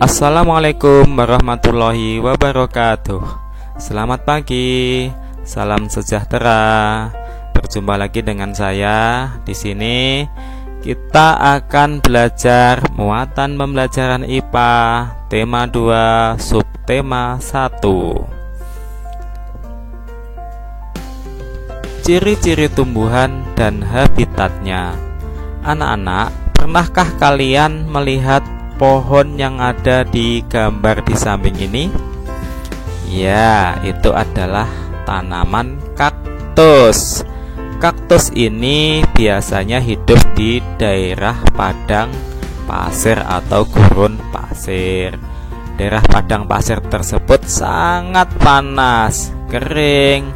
Assalamualaikum warahmatullahi wabarakatuh. Selamat pagi, salam sejahtera. Berjumpa lagi dengan saya. Di sini kita akan belajar muatan pembelajaran IPA tema 2 subtema 1. Ciri-ciri tumbuhan dan habitatnya. Anak-anak, pernahkah kalian melihat pohon yang ada di gambar di samping ini? Ya, itu adalah tanaman kaktus. Kaktus ini biasanya hidup di daerah padang pasir atau gurun pasir. Daerah padang pasir tersebut sangat panas, kering,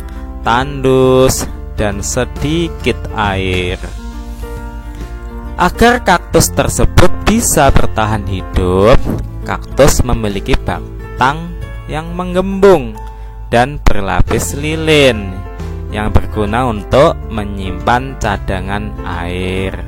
tandus, dan sedikit air. Agar kaktus tersebut bisa bertahan hidup, kaktus memiliki batang yang menggembung dan berlapis lilin yang berguna untuk menyimpan cadangan air.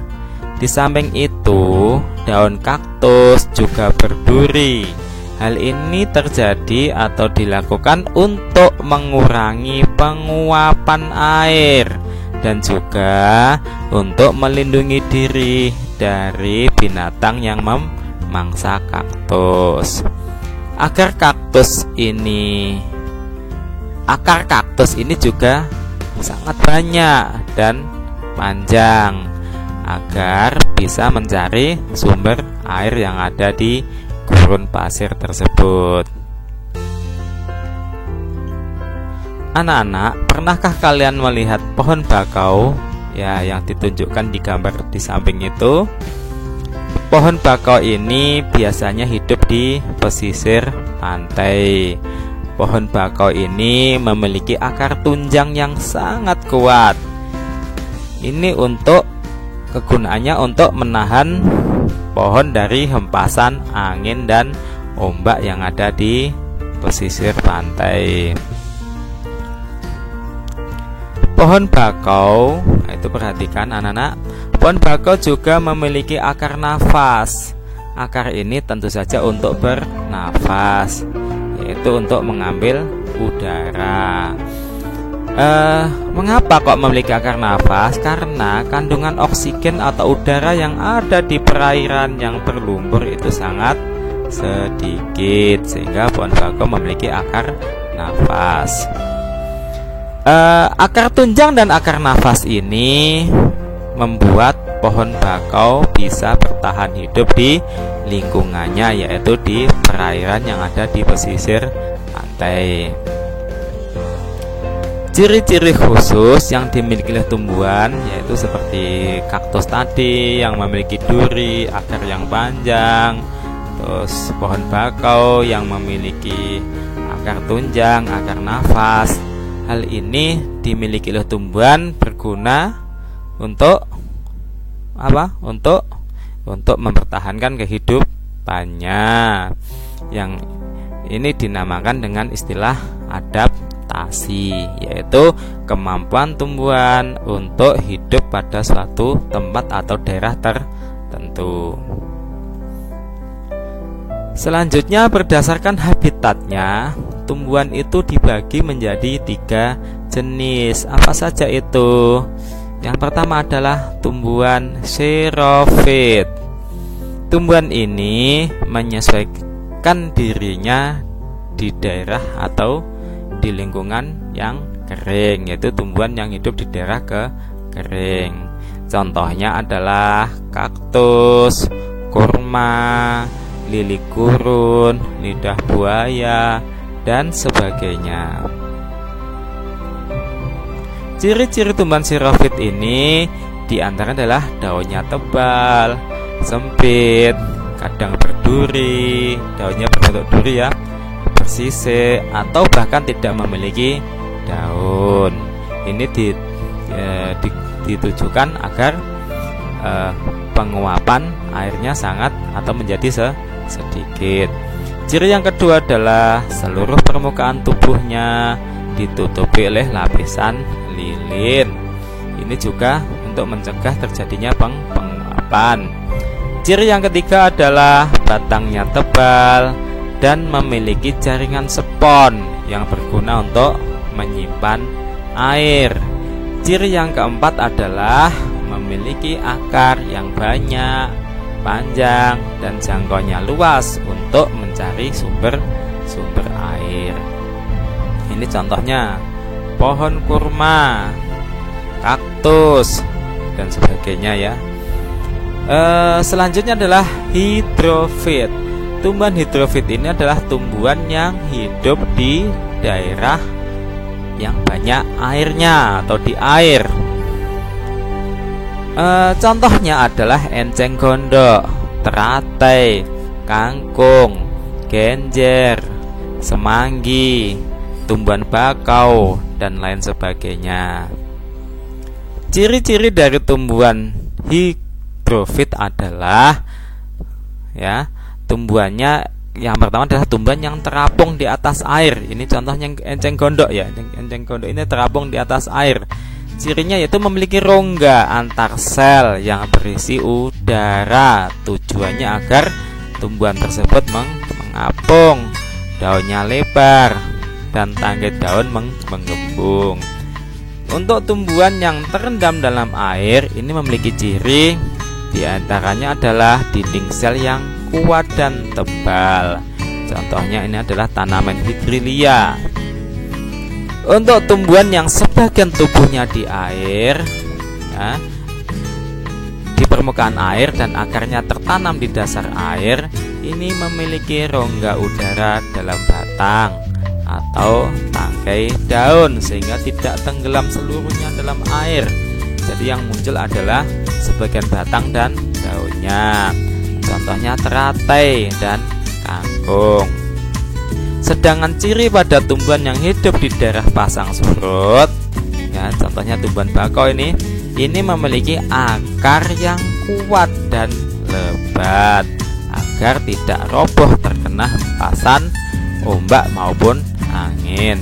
Di samping itu, daun kaktus juga berduri. Hal ini terjadi atau dilakukan untuk mengurangi penguapan air dan juga untuk melindungi diri dari binatang yang memangsa kaktus. Akar kaktus ini juga sangat banyak dan panjang agar bisa mencari sumber air yang ada di gurun pasir tersebut. Anak-anak, pernahkah kalian melihat pohon bakau? Ya, yang ditunjukkan di gambar di samping itu. Pohon bakau ini biasanya hidup di pesisir pantai. Pohon bakau ini memiliki akar tunjang yang sangat kuat. Ini kegunaannya untuk menahan pohon dari hempasan angin dan ombak yang ada di pesisir pantai. Pohon bakau, itu perhatikan anak-anak, pohon bakau juga memiliki akar nafas. Akar ini tentu saja untuk bernafas, yaitu untuk mengambil udara. Mengapa kok memiliki akar nafas? Karena kandungan oksigen atau udara yang ada di perairan yang berlumpur itu sangat sedikit, sehingga pohon bakau memiliki akar nafas. Akar tunjang dan akar nafas ini membuat pohon bakau bisa bertahan hidup di lingkungannya, yaitu di perairan yang ada di pesisir pantai. Ciri-ciri khusus yang dimiliki oleh tumbuhan yaitu seperti kaktus tadi yang memiliki duri, akar yang panjang, terus pohon bakau yang memiliki akar tunjang, akar nafas. Hal ini dimiliki oleh tumbuhan berguna untuk apa? Untuk mempertahankan kehidupannya. Yang ini dinamakan dengan istilah adaptasi, yaitu kemampuan tumbuhan untuk hidup pada suatu tempat atau daerah tertentu. Selanjutnya, berdasarkan habitatnya, tumbuhan itu dibagi menjadi 3 jenis. Apa saja itu? Yang pertama adalah tumbuhan xerofit. Tumbuhan ini menyesuaikan dirinya di daerah atau di lingkungan yang kering, yaitu tumbuhan yang hidup di daerah kering. Contohnya adalah kaktus, kurma, lili gurun, lidah buaya, dan sebagainya. Ciri-ciri tumbuhan xerofit ini diantaranya adalah daunnya tebal, sempit, kadang berduri, daunnya berbentuk duri ya, bersisik, atau bahkan tidak memiliki daun. Ini ditujukan agar penguapan airnya sangat atau menjadi sedikit. Ciri yang kedua adalah seluruh permukaan tubuhnya ditutupi oleh lapisan lilin. Ini juga untuk mencegah terjadinya penguapan. Ciri yang ketiga adalah batangnya tebal dan memiliki jaringan spon yang berguna untuk menyimpan air. Ciri yang keempat adalah memiliki akar yang banyak, panjang, dan jangkaunya luas untuk mencari sumber air. Ini contohnya pohon kurma, kaktus, dan sebagainya ya. Selanjutnya adalah hidrofit. Tumbuhan hidrofit ini adalah tumbuhan yang hidup di daerah yang banyak airnya atau di air. Contohnya adalah enceng gondok, teratai, kangkung, genjer, semanggi, tumbuhan bakau, dan lain sebagainya. Ciri-ciri dari tumbuhan hidrofit adalah tumbuhannya yang pertama adalah tumbuhan yang terapung di atas air. Ini contohnya enceng gondok ya. Enceng gondok ini terapung di atas air. Cirinya yaitu memiliki rongga antar sel yang berisi udara. Tujuannya agar tumbuhan tersebut mengapung, daunnya lebar, dan tangkai daun menggembung. Untuk tumbuhan yang terendam dalam air ini memiliki ciri, diantaranya adalah dinding sel yang kuat dan tebal. Contohnya ini adalah tanaman hidrilia. Untuk tumbuhan yang sebagian tubuhnya di air, di permukaan air dan akarnya tertanam di dasar air, ini memiliki rongga udara dalam batang atau tangkai daun sehingga tidak tenggelam seluruhnya dalam air. Jadi yang muncul adalah sebagian batang dan daunnya. Contohnya teratai dan kangkung. Sedangkan ciri pada tumbuhan yang hidup di daerah pasang surut, contohnya tumbuhan bakau ini memiliki akar yang kuat dan lebat agar tidak roboh terkena hempasan ombak maupun angin.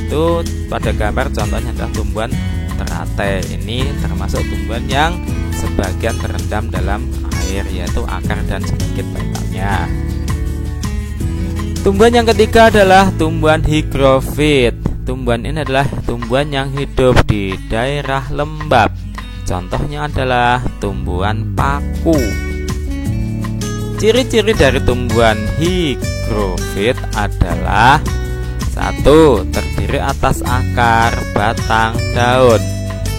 Itu pada gambar contohnya adalah tumbuhan teratai. Ini termasuk tumbuhan yang sebagian terendam dalam air, yaitu akar dan sebagian batangnya. Tumbuhan yang ketiga adalah tumbuhan higrofit. Tumbuhan ini adalah tumbuhan yang hidup di daerah lembab. Contohnya adalah tumbuhan paku. Ciri-ciri dari tumbuhan higrofit adalah: 1. Terdiri atas akar, batang, daun.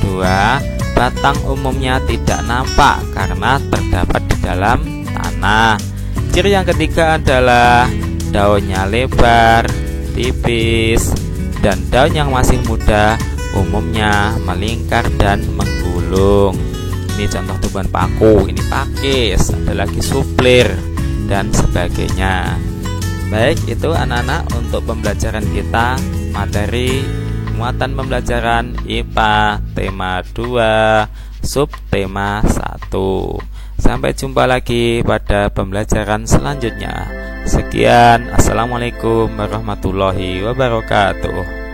2. Batang umumnya tidak nampak karena terdapat di dalam tanah. Ciri yang ketiga adalah daunnya lebar, tipis, dan daun yang masih muda umumnya melingkar dan menggulung. Ini contoh tumbuhan paku. Ini pakis, ada lagi suplir, dan sebagainya. Baik, itu anak-anak untuk pembelajaran kita materi muatan pembelajaran IPA tema 2 subtema 1. Sampai jumpa lagi pada pembelajaran selanjutnya. Sekian, assalamualaikum warahmatullahi wabarakatuh.